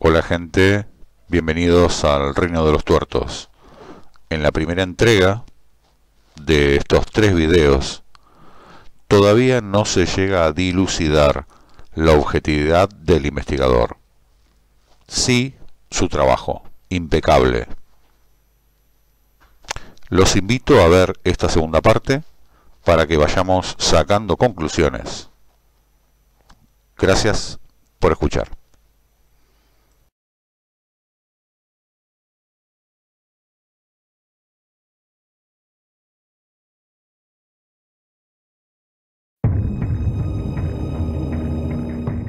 Hola gente, bienvenidos al Reino de los Tuertos. En la primera entrega de estos 3 videos, todavía no se llega a dilucidar la objetividad del investigador. Sí, su trabajo, impecable. Los invito a ver esta segunda parte para que vayamos sacando conclusiones. Gracias por escuchar.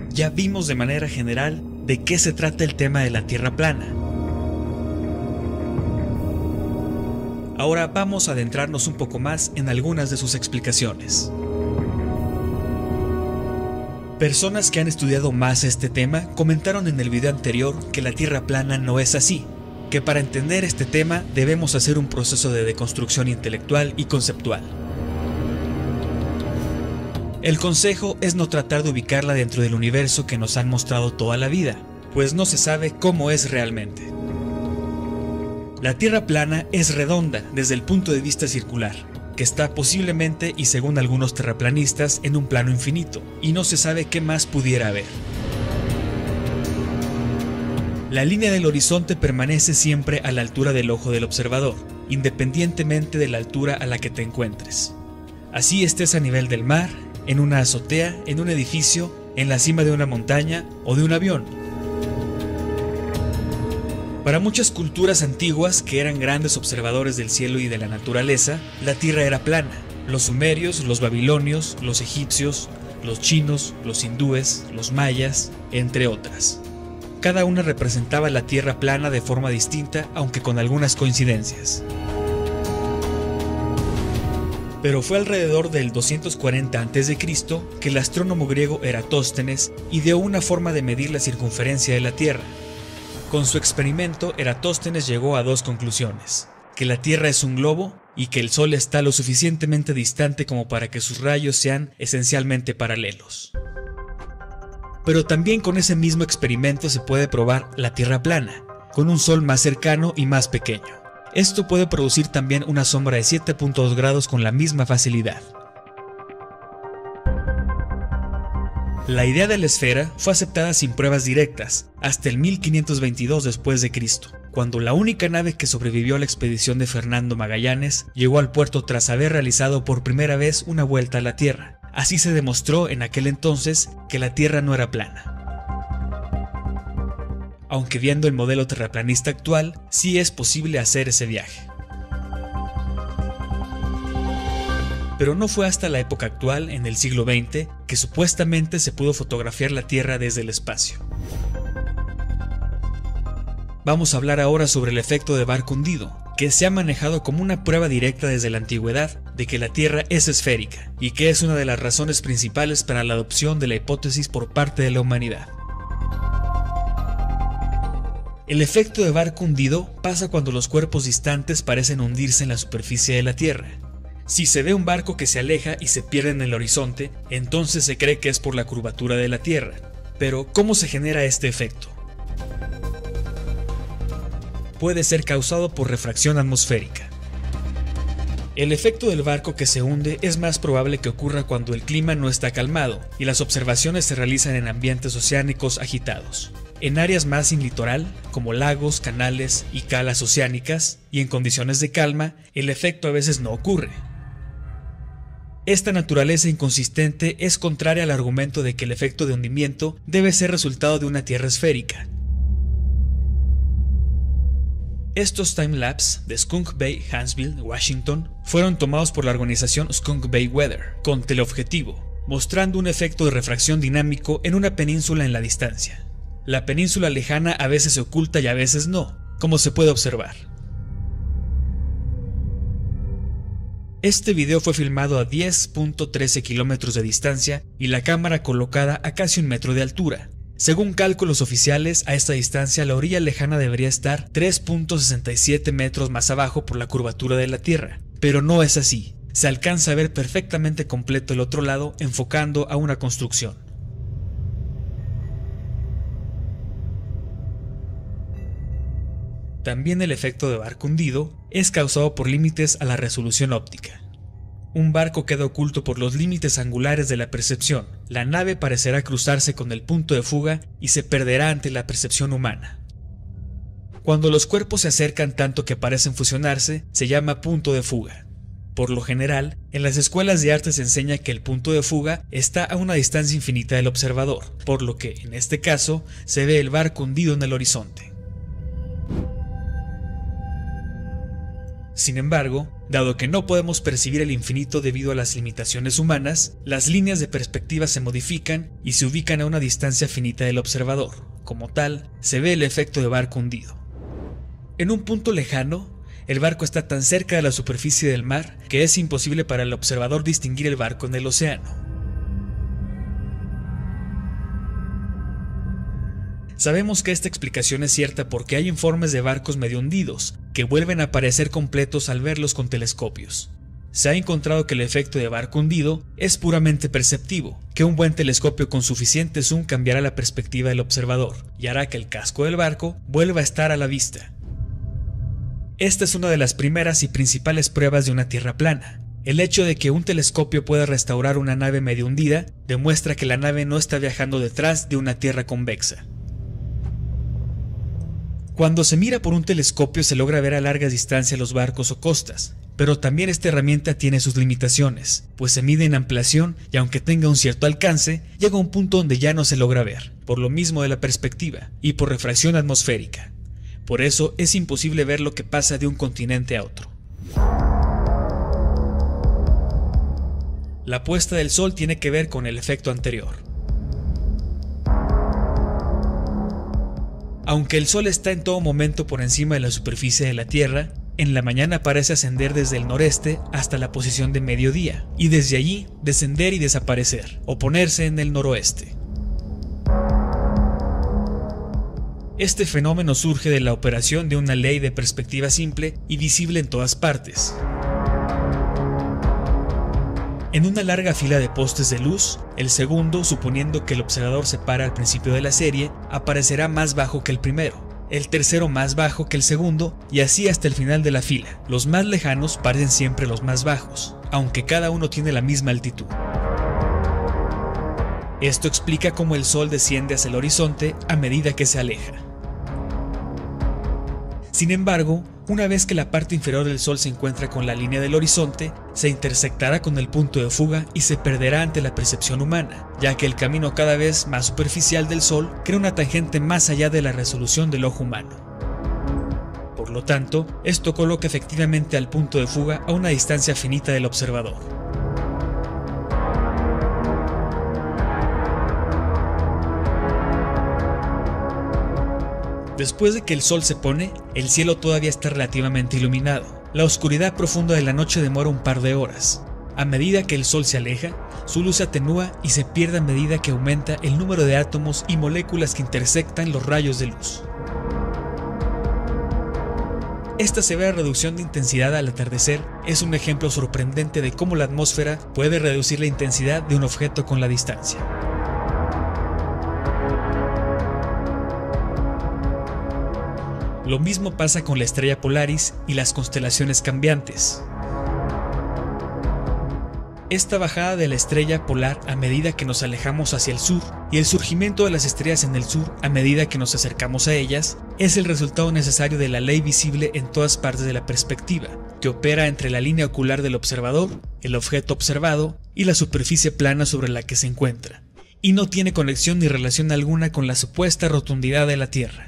Ya vimos de manera general de qué se trata el tema de la Tierra plana. Ahora vamos a adentrarnos un poco más en algunas de sus explicaciones. Personas que han estudiado más este tema comentaron en el video anterior que la Tierra plana no es así, que para entender este tema debemos hacer un proceso de deconstrucción intelectual y conceptual. El consejo es no tratar de ubicarla dentro del universo que nos han mostrado toda la vida, pues no se sabe cómo es realmente. La Tierra plana es redonda desde el punto de vista circular, que está posiblemente y según algunos terraplanistas en un plano infinito, y no se sabe qué más pudiera haber. La línea del horizonte permanece siempre a la altura del ojo del observador, independientemente de la altura a la que te encuentres. Así estés a nivel del mar, en una azotea, en un edificio, en la cima de una montaña o de un avión. Para muchas culturas antiguas que eran grandes observadores del cielo y de la naturaleza, la Tierra era plana. Los sumerios, los babilonios, los egipcios, los chinos, los hindúes, los mayas, entre otras. Cada una representaba la Tierra plana de forma distinta, aunque con algunas coincidencias. Pero fue alrededor del 240 a.C. que el astrónomo griego Eratóstenes ideó una forma de medir la circunferencia de la Tierra. Con su experimento, Eratóstenes llegó a 2 conclusiones: que la Tierra es un globo y que el Sol está lo suficientemente distante como para que sus rayos sean esencialmente paralelos. Pero también con ese mismo experimento se puede probar la Tierra plana, con un Sol más cercano y más pequeño. Esto puede producir también una sombra de 7.2 grados con la misma facilidad. La idea de la esfera fue aceptada sin pruebas directas hasta el 1522 después de Cristo, cuando la única nave que sobrevivió a la expedición de Fernando Magallanes llegó al puerto tras haber realizado por primera vez una vuelta a la Tierra. Así se demostró en aquel entonces que la Tierra no era plana. Aunque viendo el modelo terraplanista actual, sí es posible hacer ese viaje. Pero no fue hasta la época actual, en el siglo XX, que supuestamente se pudo fotografiar la Tierra desde el espacio. Vamos a hablar ahora sobre el efecto de barco hundido, que se ha manejado como una prueba directa desde la antigüedad de que la Tierra es esférica, y que es una de las razones principales para la adopción de la hipótesis por parte de la humanidad. El efecto de barco hundido pasa cuando los cuerpos distantes parecen hundirse en la superficie de la Tierra. Si se ve un barco que se aleja y se pierde en el horizonte, entonces se cree que es por la curvatura de la Tierra. Pero, ¿cómo se genera este efecto? Puede ser causado por refracción atmosférica. El efecto del barco que se hunde es más probable que ocurra cuando el clima no está calmado y las observaciones se realizan en ambientes oceánicos agitados. En áreas más sin litoral, como lagos, canales y calas oceánicas, y en condiciones de calma, el efecto a veces no ocurre. Esta naturaleza inconsistente es contraria al argumento de que el efecto de hundimiento debe ser resultado de una Tierra esférica. Estos timelapse de Skunk Bay, Huntsville, Washington, fueron tomados por la organización Skunk Bay Weather, con teleobjetivo, mostrando un efecto de refracción dinámico en una península en la distancia. La península lejana a veces se oculta y a veces no, como se puede observar. Este video fue filmado a 10.13 kilómetros de distancia y la cámara colocada a casi 1 metro de altura. Según cálculos oficiales, a esta distancia la orilla lejana debería estar 3.67 metros más abajo por la curvatura de la Tierra, pero no es así. Se alcanza a ver perfectamente completo el otro lado enfocando a una construcción. También el efecto de barco hundido es causado por límites a la resolución óptica. Un barco queda oculto por los límites angulares de la percepción. La nave parecerá cruzarse con el punto de fuga y se perderá ante la percepción humana. Cuando los cuerpos se acercan tanto que parecen fusionarse, se llama punto de fuga. Por lo general, en las escuelas de arte se enseña que el punto de fuga está a una distancia infinita del observador, por lo que, en este caso, se ve el barco hundido en el horizonte. Sin embargo, dado que no podemos percibir el infinito debido a las limitaciones humanas, las líneas de perspectiva se modifican y se ubican a una distancia finita del observador. Como tal, se ve el efecto de barco hundido. En un punto lejano, el barco está tan cerca de la superficie del mar que es imposible para el observador distinguir el barco en el océano. Sabemos que esta explicación es cierta porque hay informes de barcos medio hundidos que vuelven a aparecer completos al verlos con telescopios. Se ha encontrado que el efecto de barco hundido es puramente perceptivo, que un buen telescopio con suficiente zoom cambiará la perspectiva del observador y hará que el casco del barco vuelva a estar a la vista. Esta es una de las primeras y principales pruebas de una tierra plana. El hecho de que un telescopio pueda restaurar una nave medio hundida demuestra que la nave no está viajando detrás de una tierra convexa. Cuando se mira por un telescopio se logra ver a largas distancias los barcos o costas, pero también esta herramienta tiene sus limitaciones, pues se mide en ampliación y aunque tenga un cierto alcance, llega a un punto donde ya no se logra ver, por lo mismo de la perspectiva y por refracción atmosférica. Por eso es imposible ver lo que pasa de un continente a otro. La puesta del sol tiene que ver con el efecto anterior. Aunque el sol está en todo momento por encima de la superficie de la Tierra, en la mañana parece ascender desde el noreste hasta la posición de mediodía, y desde allí descender y desaparecer, o ponerse en el noroeste. Este fenómeno surge de la operación de una ley de perspectiva simple y visible en todas partes. En una larga fila de postes de luz, el segundo, suponiendo que el observador se para al principio de la serie, aparecerá más bajo que el primero, el tercero más bajo que el segundo, y así hasta el final de la fila. Los más lejanos parecen siempre los más bajos, aunque cada uno tiene la misma altitud. Esto explica cómo el sol desciende hacia el horizonte a medida que se aleja. Sin embargo, una vez que la parte inferior del sol se encuentra con la línea del horizonte, se intersectará con el punto de fuga y se perderá ante la percepción humana, ya que el camino cada vez más superficial del sol crea una tangente más allá de la resolución del ojo humano. Por lo tanto, esto coloca efectivamente al punto de fuga a una distancia finita del observador. Después de que el sol se pone, el cielo todavía está relativamente iluminado. La oscuridad profunda de la noche demora un par de horas. A medida que el sol se aleja, su luz se atenúa y se pierde a medida que aumenta el número de átomos y moléculas que intersectan los rayos de luz. Esta severa reducción de intensidad al atardecer es un ejemplo sorprendente de cómo la atmósfera puede reducir la intensidad de un objeto con la distancia. Lo mismo pasa con la estrella Polaris y las constelaciones cambiantes. Esta bajada de la estrella polar a medida que nos alejamos hacia el sur y el surgimiento de las estrellas en el sur a medida que nos acercamos a ellas es el resultado necesario de la ley visible en todas partes de la perspectiva, que opera entre la línea ocular del observador, el objeto observado y la superficie plana sobre la que se encuentra, y no tiene conexión ni relación alguna con la supuesta rotundidad de la Tierra.